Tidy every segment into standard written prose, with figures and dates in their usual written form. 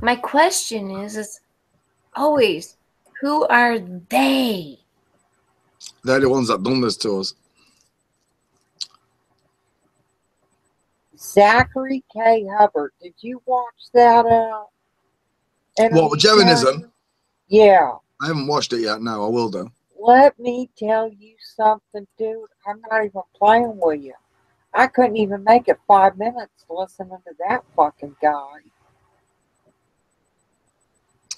My question is always, who are they? They're the ones that done this to us. Zachary K. Hubbard. Did you watch that? What, with Jeminism? Yeah. I haven't watched it yet. No, I will do. Let me tell you something, dude. I'm not even playing with you. I couldn't even make it 5 minutes listening to that fucking guy.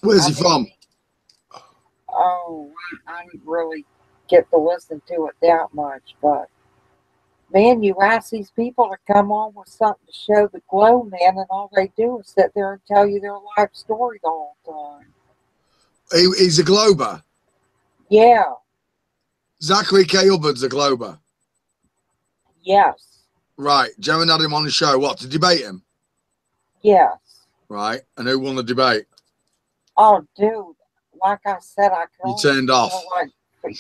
Where's he from? Oh, I didn't really get to listen to it that much, but man, you ask these people to come on with something to show the glow, man, and all they do is sit there and tell you their life story the whole time. He's a Glober. Yeah. Zachary K. Hubbard's a Glober. Yes. Right. Jeremy had him on the show. What, to debate him? Yes. Right. And who won the debate? Oh, dude. Like I said, I could. You turned off.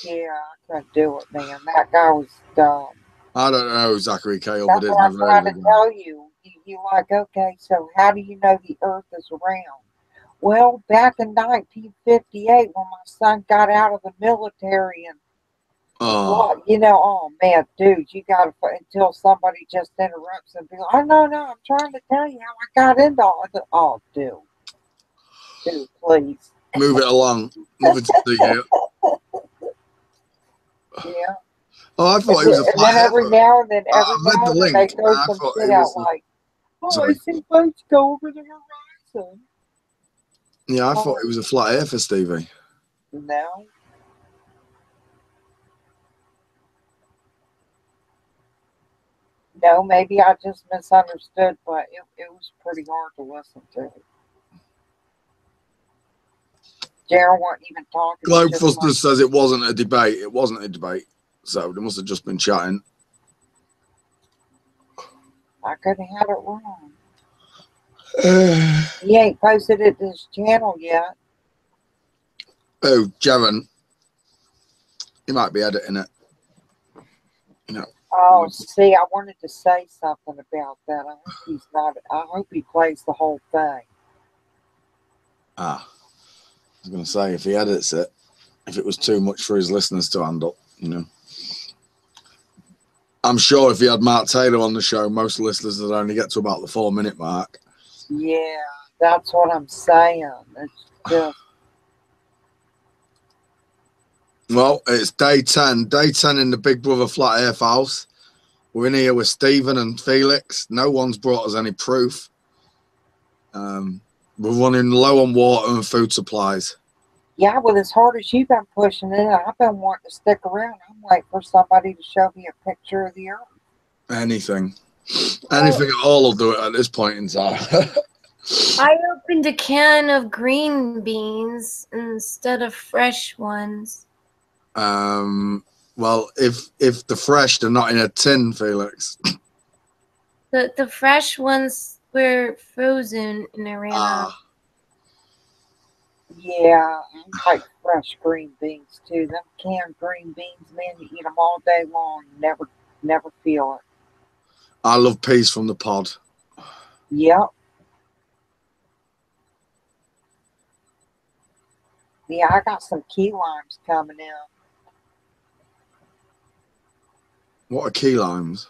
Yeah, I couldn't do it, man. That guy was dumb. I don't know who Zachary K. Hubbard is. That's what I'm trying to tell you. You're like, okay, so how do you know the Earth is round? Well, back in 1958, when my son got out of the military and oh man, dude, you gotta until somebody just interrupts and be like, oh no, I'm trying to tell you how I got into all of it. Oh, dude, please. Move it along. Move it to the yeah. Oh, I thought he was a flat earther. Every now and then, they throw I some shit out like, I see boats go over the horizon. Yeah, I thought he was a flat earther, Stevie. No. No, maybe I just misunderstood, but it was pretty hard to listen to. Jared wasn't even talking. Globefuster says it wasn't a debate. It wasn't a debate. So they must have just been chatting. I could have had it wrong. He ain't posted it to his channel yet. Oh, Jaren. He might be editing it. You know. Oh, see, I wanted to say something about that. I hope he's not. I hope he plays the whole thing. I was going to say, if he edits it, if it was too much for his listeners to handle, you know. I'm sure if he had Mark Taylor on the show, most listeners would only get to about the 4-minute mark. Yeah, that's what I'm saying. It's just. Well, it's day 10. Day 10 in the Big Brother Flat Earth house. We're in here with Stephen and Felix. No one's brought us any proof. We're running low on water and food supplies. Yeah, well, as hard as you've been pushing it, I've been wanting to stick around. I'm waiting for somebody to show me a picture of the Earth. Anything. Anything at all will do it at this point in time. I opened a can of green beans instead of fresh ones. Well, if they're fresh, they're not in a tin, Felix. The fresh ones were frozen and I ran out. Yeah, I like fresh green beans too. Them canned green beans, man, you eat them all day long. Never feel it. I love peas from the pod. Yep. Yeah, I got some key limes coming in. What are key limes?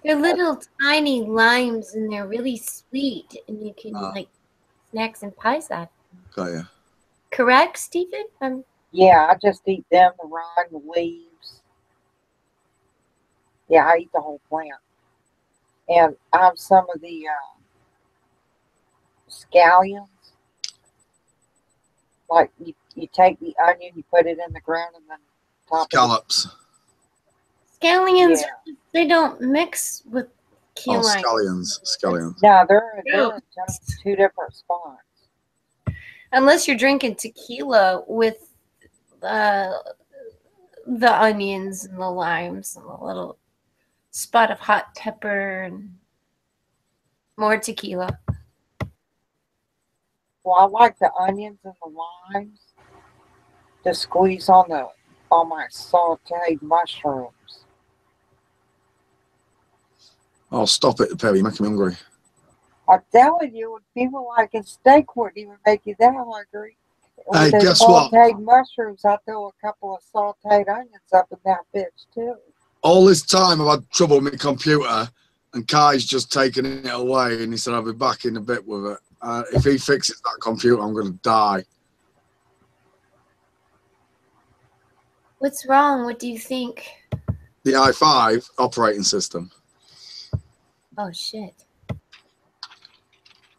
They're little tiny limes and they're really sweet and you can like snacks and pies out of them. Got you. Correct, Stephen? Yeah, I just eat them, the rind, the leaves. Yeah, I eat the whole plant. And I have some of the scallions. Like you take the onion, you put it in the ground, and then scallops. Scallions, yeah. They don't mix with key limes. Scallions. No, they're in two different spots. Unless you're drinking tequila with the onions and the limes and a little spot of hot pepper and more tequila. Well, I like the onions and the limes to squeeze on my sauteed mushrooms. Oh, stop it, Perry. You're making me hungry. I'm telling you, when people like a steak wouldn't even make you that hungry. Hey, With those guess what? sauteed mushrooms, I throw a couple of sauteed onions up in that bitch too. All this time I've had trouble with my computer, and Kai's just taken it away, and he said I'll be back in a bit with it. If he fixes that computer, I'm going to die. What's wrong? What do you think? The i5 operating system. Oh shit.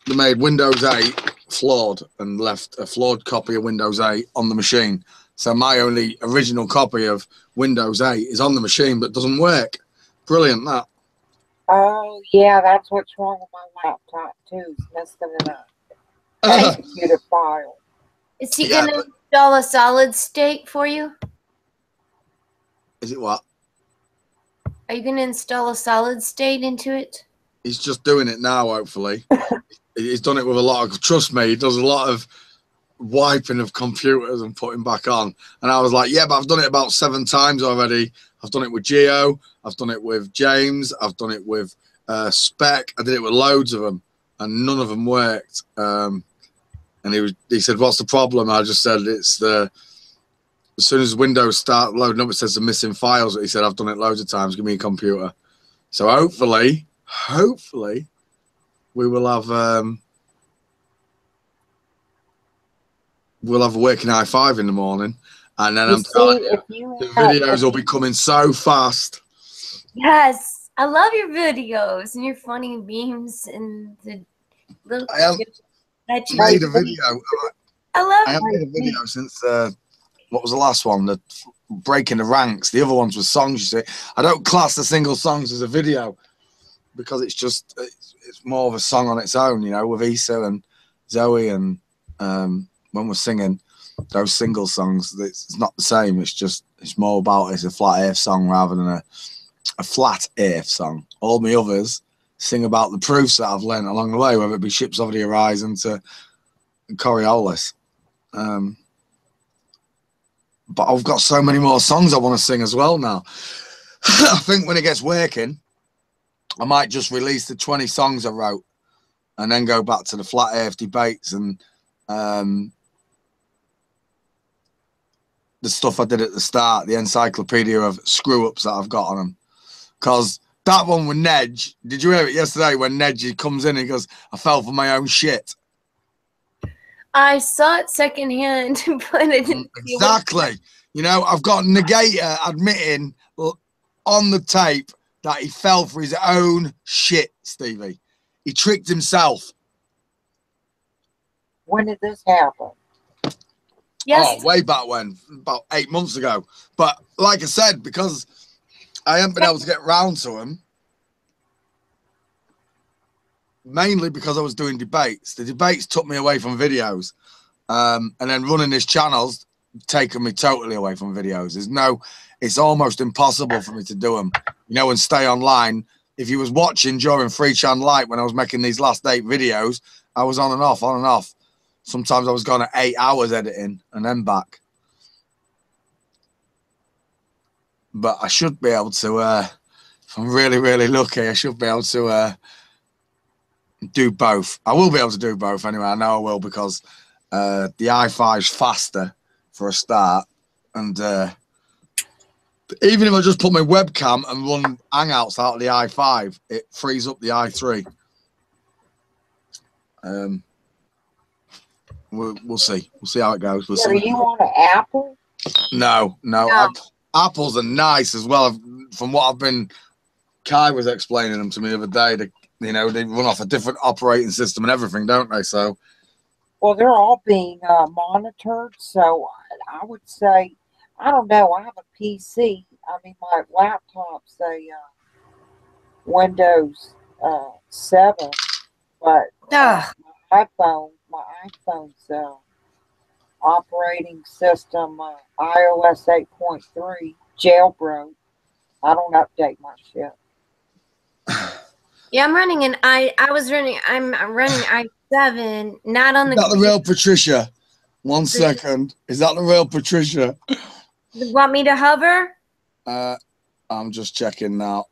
They made Windows 8 flawed and left a flawed copy of Windows 8 on the machine. So my only original copy of Windows 8 is on the machine but doesn't work. Brilliant, that. Oh yeah, that's what's wrong with my laptop too. It's messing it up. Execute a file. Is he Yeah, gonna install a solid state for you? Is it what? Are you gonna install a solid state into it? He's just doing it now, hopefully. He's done it with a lot of, trust me, he does a lot of wiping of computers and putting back on. And I was like, yeah, but I've done it about 7 times already. I've done it with Geo. I've done it with James. I've done it with Spec. I did it with loads of them, and none of them worked. And he said, what's the problem? I just said, it's the, as soon as Windows start loading up, it says the missing files. He said, I've done it loads of times. Give me a computer. So hopefully, we will have we'll have a working i5 in the morning, and then I'm telling you, the videos will be coming so fast. Yes, I love your videos and your funny memes and the little. I have made a video. I have made a video since what was the last one? The Breaking the Ranks. The other ones were songs. You see, I don't class the single songs as a video because it's just it's more of a song on its own, you know, with Issa and Zoe, and when we're singing those single songs, it's not the same. It's more about it's a flat earth song rather than a flat earth song. All my others sing about the proofs that I've learned along the way, whether it be Ships Over the Horizon to Coriolis. But I've got so many more songs I want to sing as well now. I think when it gets working, I might just release the 20 songs I wrote and then go back to the flat earth debates and the stuff I did at the start, the encyclopedia of screw-ups that I've got on them. Because that one with Nedge, did you hear it yesterday when Nedge comes in and he goes, I fell for my own shit? I saw it secondhand, but I didn't. Exactly. You know, I've got Negator admitting on the tape that he fell for his own shit, Stevie. He tricked himself. When did this happen? Yes. Oh, way back when, about 8 months ago. But like I said, because I haven't been able to get round to him, mainly because I was doing debates. The debates took me away from videos. And then running this channel's taken me totally away from videos. It's almost impossible for me to do them, you know, and stay online. If you was watching during Free Chan Light when I was making these last 8 videos, I was on and off. Sometimes I was gone at 8 hours editing and then back. But I should be able to, if I'm really, really lucky, I should be able to do both. I will be able to do both anyway. I know I will, because the i5's faster for a start. And even if I just put my webcam and run Hangouts out of the i5, it frees up the i3. We'll see. We'll see how it goes. We'll see. Are you on an Apple? No. Apples are nice as well. From what I've been, Kai was explaining them to me the other day. They run off a different operating system and everything, don't they? So, well, they're all being monitored. So I would say, I don't know. I have a PC. I mean, my laptop's a Windows 7, but my iPhone's operating system iOS 8.3 jailbroke. I don't update my shit. Yeah, I'm running I'm running i7, not on the. Is that the real Patricia? 1 second. Is that the real Patricia? You want me to hover? I'm just checking now.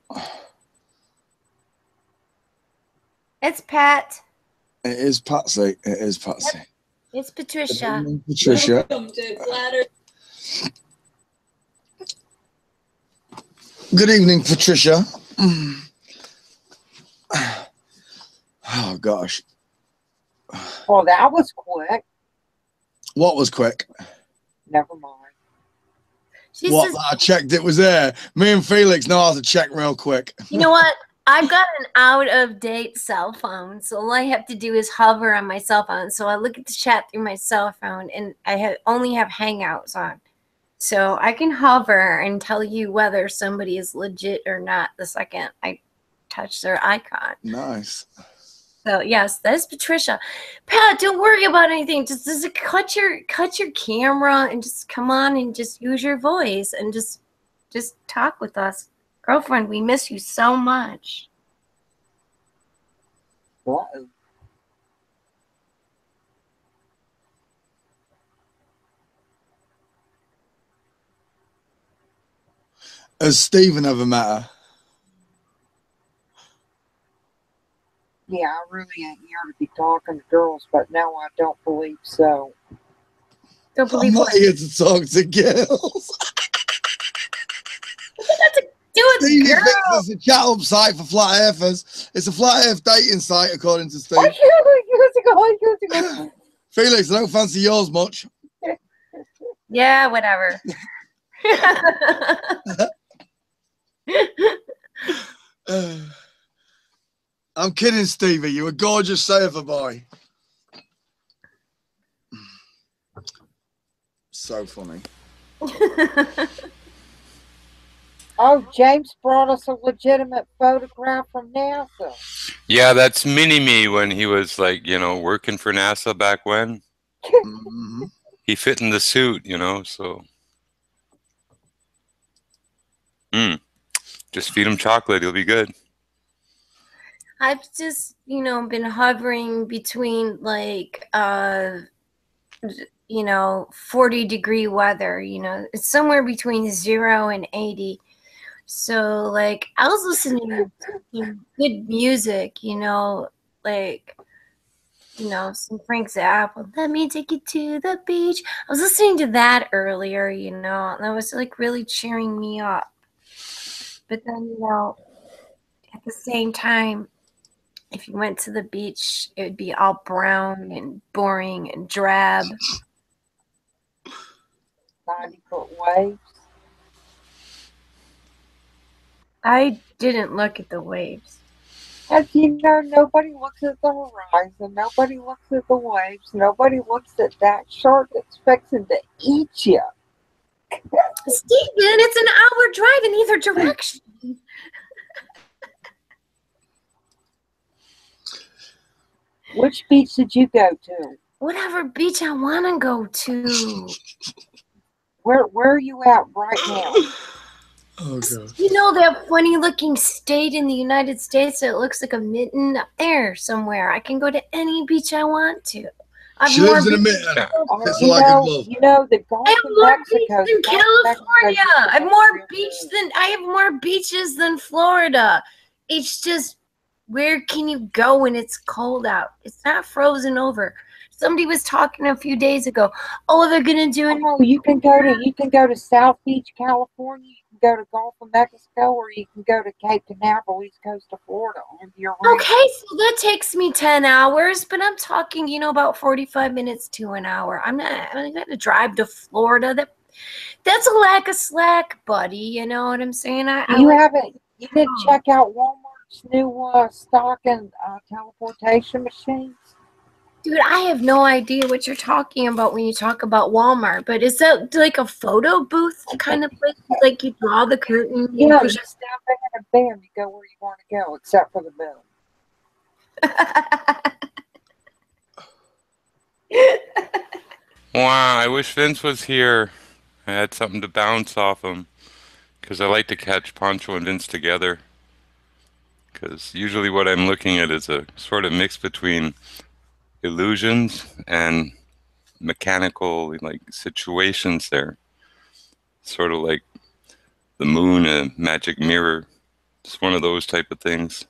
It's Pat. It is Patsy. It is Patsy. It's Patricia. Patricia. Welcome to Flatter. Good evening, Patricia. Oh gosh. Well, that was quick. What was quick? Never mind. She What? says, I checked it was there. Me and Felix know how to check real quick. you know what? I've got an out-of-date cell phone, so all I have to do is hover on my cell phone. So I look at the chat through my cell phone, and I only have Hangouts on. So I can hover and tell you whether somebody is legit or not the second I touch their icon. Nice. So yes, that's Patricia. Pat, don't worry about anything. Just cut your camera and just come on and just use your voice and just talk with us. Girlfriend, we miss you so much. Uh-oh. Has Stephen ever met her? Yeah, I really ain't here to be talking to girls, but no, I don't believe so. Don't I'm believe not what? here to talk to girls. Do it, Stevie girl. thinks it's a chat up site for flat earthers. It's a flat earth dating site, according to Steve. Years ago. Felix, I don't fancy yours much. Yeah, whatever. I'm kidding, Stevie. You're a gorgeous surfer boy. So funny. Oh, James brought us a legitimate photograph from NASA. Yeah, that's Mini-Me when he was like, you know, working for NASA back when. Mm-hmm. He fit in the suit, you know, so. Just feed him chocolate, he'll be good. I've just, been hovering between 40-degree weather, it's somewhere between 0 and 80. So I was listening to good music, some Frank Zappa, let me take you to the beach. I was listening to that earlier, and that was really cheering me up. But then, at the same time, if you went to the beach, it would be all brown and boring and drab. 90-foot waves. I didn't look at the waves. As you know, nobody looks at the horizon. Nobody looks at the waves. Nobody looks at that shark that's fixing to eat you. Stephen, it's an hour drive in either direction. Which beach did you go to? Whatever beach I want to go to. Where are you at right now? Oh, God. That funny-looking state in the United States that looks like a mitten up there somewhere. I can go to any beach I want to. She lives in a mitten. It's like a glove. The Gulf I have of more Mexico. beach than California. I have more beaches than Florida. It's just, where can you go when it's cold out? It's not frozen over. Somebody was talking a few days ago. Oh, they're gonna do it. Oh, you can go to South Beach, California. You can go to Gulf of Mexico, or you can go to Cape Canaveral, East Coast of Florida. Okay, so that takes me 10 hours, but I'm talking, about 45 minutes to an hour. I'm gonna drive to Florida. That's a lack of slack, buddy. You know what I'm saying? You didn't check out Walmart's new stock and teleportation machines? Dude, I have no idea what you're talking about when you talk about Walmart, but is that like a photo booth kind of place? Like you draw the curtain? You just step in and bam, you go where you want to go, except for the moon. Wow, I wish Vince was here. I had something to bounce off him. Because I like to catch Pancho and Vince together. Because usually what I'm looking at is a sort of mix between illusions and mechanical situations there. Sort of like the moon, a magic mirror. It's one of those type of things.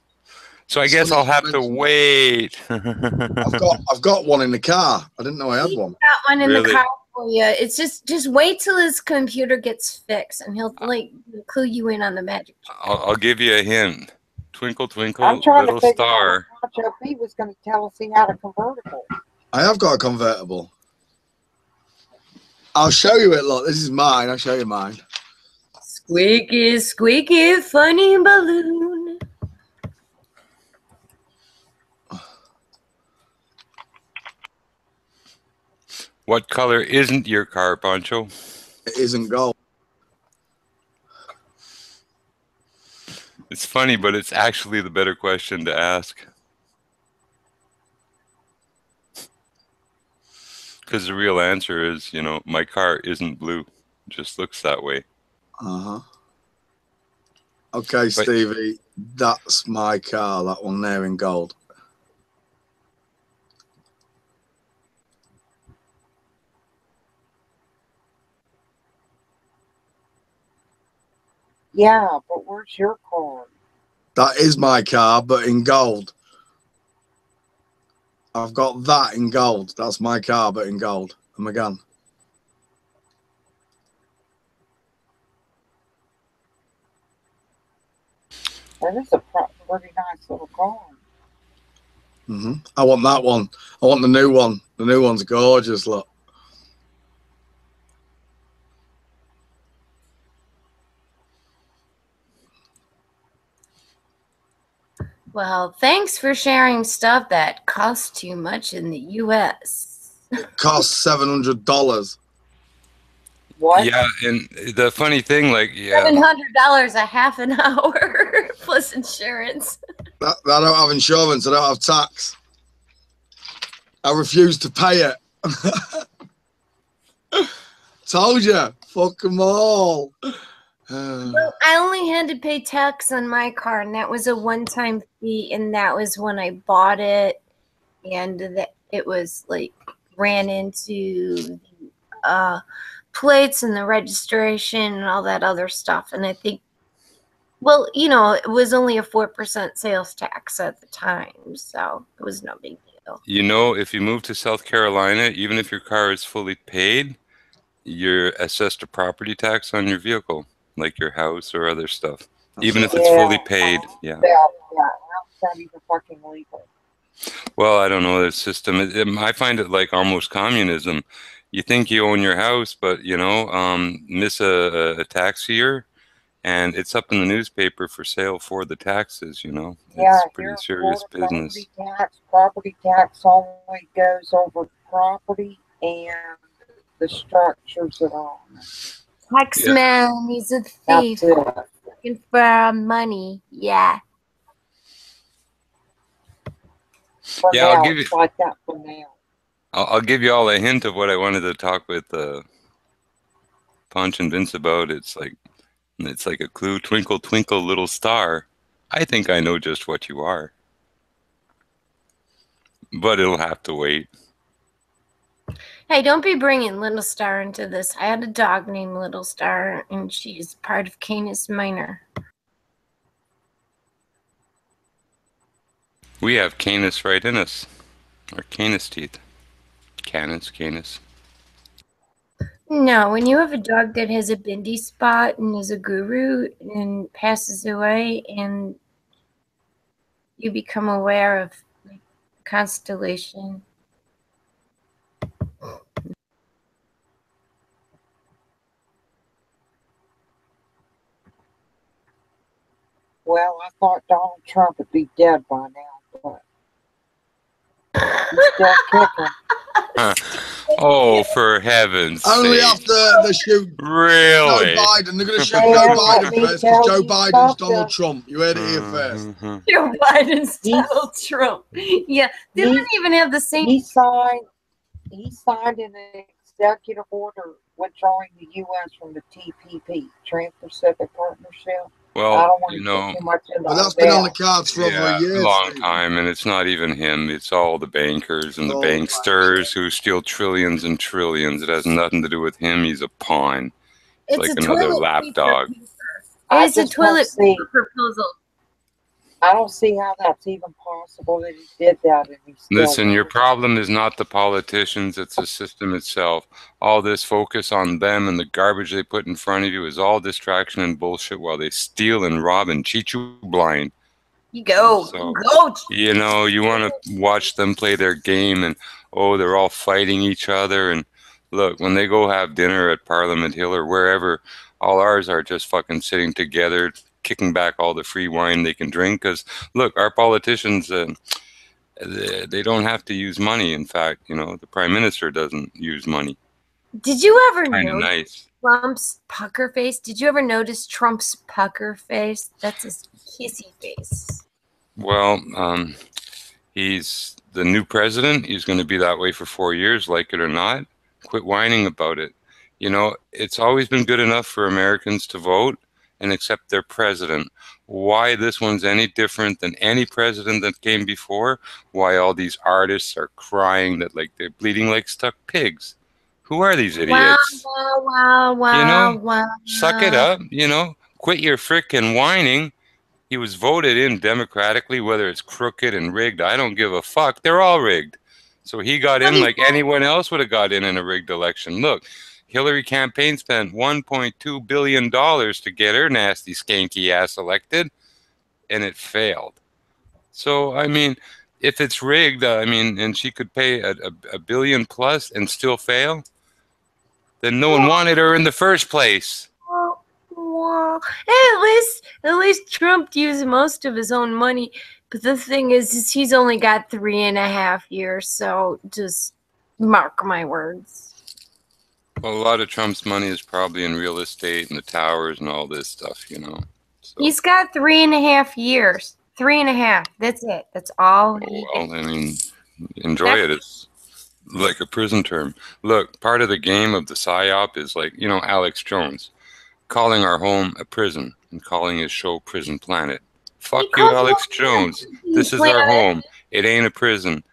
So I guess I'll have to wait. I've got one in the car. I didn't know I had one. Got one in the Really? car for you. It's just wait till his computer gets fixed, and he'll like clue you in on the magic trick. I'll give you a hint. Twinkle, twinkle, I'm trying little to figure star. out what Pancho P was going to tell us he had a convertible. I have got a convertible. I'll show you it. Look, this is mine. I'll show you mine. Squeaky, squeaky, funny balloon. What color isn't your car, Pancho? It isn't gold. It's funny, but it's actually the better question to ask. Because the real answer is, you know, my car isn't blue. It just looks that way. Uh-huh. Okay, Stevie, that's my car, that one there in gold. Yeah, but where's your car? That is my car, but in gold. I've got that in gold. That's my car, but in gold. And my gun. That is a pretty nice little car. I want that one. I want the new one. The new one's gorgeous, look. Well, thanks for sharing stuff that costs too much in the U.S. It costs $700. What? Yeah, and the funny thing, like, yeah, $700 a half an hour plus insurance. I don't have insurance. I don't have tax. I refuse to pay it. Told you. Fuck them all. Well, I only had to pay tax on my car, and that was a one-time fee, and that was when I bought it, and it was like ran into plates and the registration and all that other stuff. And I think, well, you know, it was only a 4% sales tax at the time, so it was no big deal. you know, if you move to South Carolina, even if your car is fully paid, you're assessed a property tax on your vehicle, like your house or other stuff, even if it's fully paid. Yeah. How's that even fucking legal? Well, I don't know the system. I find it like almost communism. You think you own your house, but you know, miss a tax year, and it's up in the newspaper for sale for the taxes. You know, Yeah, it's pretty serious business. Property tax only goes over property and the structures that are on it. Taxman, he's a thief. That's it. Looking for our money. Yeah. For Yeah, I'll now, give you- it's like that for now. I'll give you all a hint of what I wanted to talk with Punch and Vince about. It's like a clue. Twinkle, twinkle, little star. I think I know just what you are, but it'll have to wait. Hey, don't be bringing Little Star into this. I had a dog named Little Star, and she's part of Canis Minor. We have Canis right in us, or Canis teeth. Canis. No, when you have a dog that has a bindi spot and is a guru and passes away, and you become aware of like, constellation. Well, I thought Donald Trump would be dead by now, but he's still kicking. Oh, for heaven's Only sake. after the shoot Really? Joe Biden. They're going to shoot Hey, Joe let Biden me first. tell Joe you Biden's something. Donald Trump. You heard it here first. Mhm. Joe Biden's Donald Trump. Yeah, they don't even have the same. He signed an executive order withdrawing the U.S. from the TPP, Trans-Pacific Partnership. I Well, don't want you to know, get too much into But that's been on the that. cards for over yeah, a year. a long Steve. time, and it's not even him. It's all the bankers and the Oh, banksters who steal trillions and trillions. It has nothing to do with him. He's a pawn. It's like a another toilet lapdog. paper. I It's a just toilet want to see- paper proposal. I don't see how that's even possible that he did that. And he still Listen, your problem is not the politicians, it's the system itself. All this focus on them and the garbage they put in front of you is all distraction and bullshit while they steal and rob and cheat you blind. You go. So, Go. you know, you want to watch them play their game and, oh, they're all fighting each other. And look, when they go have dinner at Parliament Hill or wherever, all ours are just fucking sitting together, kicking back all the free wine they can drink. Because, look, our politicians, they don't have to use money. In fact, you know, the Prime Minister doesn't use money. Did you ever Kind of notice nice. Trump's pucker face? Did you ever notice Trump's pucker face? That's his kissy face. Well, he's the new president. He's going to be that way for 4 years, like it or not. Quit whining about it. You know, it's always been good enough for Americans to vote and accept their president. Why this one's any different than any president that came before? Why all these artists are crying that like they're bleeding like stuck pigs? Who are these idiots? Wow, You know, wow. Suck it up, you know, quit your frickin' whining. He was voted in democratically, whether it's crooked and rigged. I don't give a fuck. They're all rigged. So he got in like anyone else would have got in a rigged election. Look, Hillary campaign spent $1.2 billion to get her nasty, skanky ass elected, and it failed. So, I mean, if it's rigged, I mean, and she could pay a billion plus and still fail, then no one wanted her in the first place. Wow. At least Trump used most of his own money. But the thing is he's only got 3.5 years, so just mark my words. Well, a lot of Trump's money is probably in real estate and the towers and all this stuff, you know. So, He's got 3.5 years. 3.5. That's it. That's all he well, I mean, enjoy it. It's like a prison term. Look, part of the game of the PSYOP is like, you know, Alex Jones calling our home a prison and calling his show Prison Planet. Fuck you, Alex Jones. This is our home. It ain't a prison.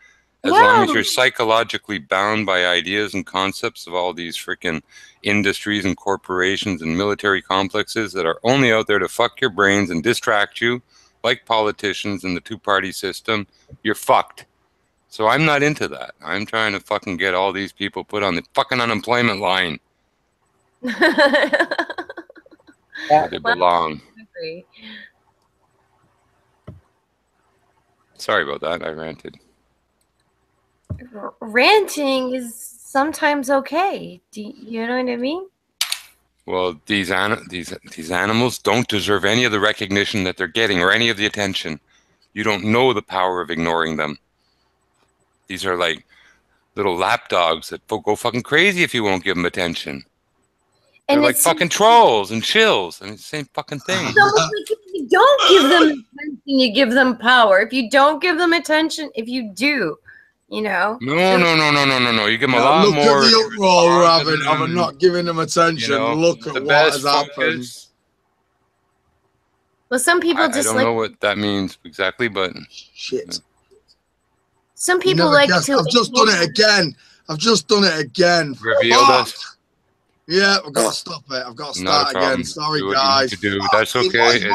As long as you're psychologically bound by ideas and concepts of all these freaking industries and corporations and military complexes that are only out there to fuck your brains and distract you, like politicians in the two-party system, you're fucked. So I'm not into that. I'm trying to fucking get all these people put on the fucking unemployment line where they belong. Sorry about that. I ranted. Ranting is sometimes okay. Do you know what I mean? Well, these animals don't deserve any of the recognition that they're getting or any of the attention. You don't know the power of ignoring them. These are like little lapdogs that go fucking crazy if you won't give them attention. They're like fucking trolls and chills. I mean, it's the same fucking thing. It's almost like if you don't give them attention, you give them power. If you don't give them attention, if you do, you know. No. You give them a lot look more. Look at the uproar of not giving them attention. You know, look at what has happened. Well, some people just I don't know what that means exactly, but shit. Some people like to. I've just done it again. Revealed us. Yeah, I've got to stop it. I've got to start again. Sorry, guys. That's okay.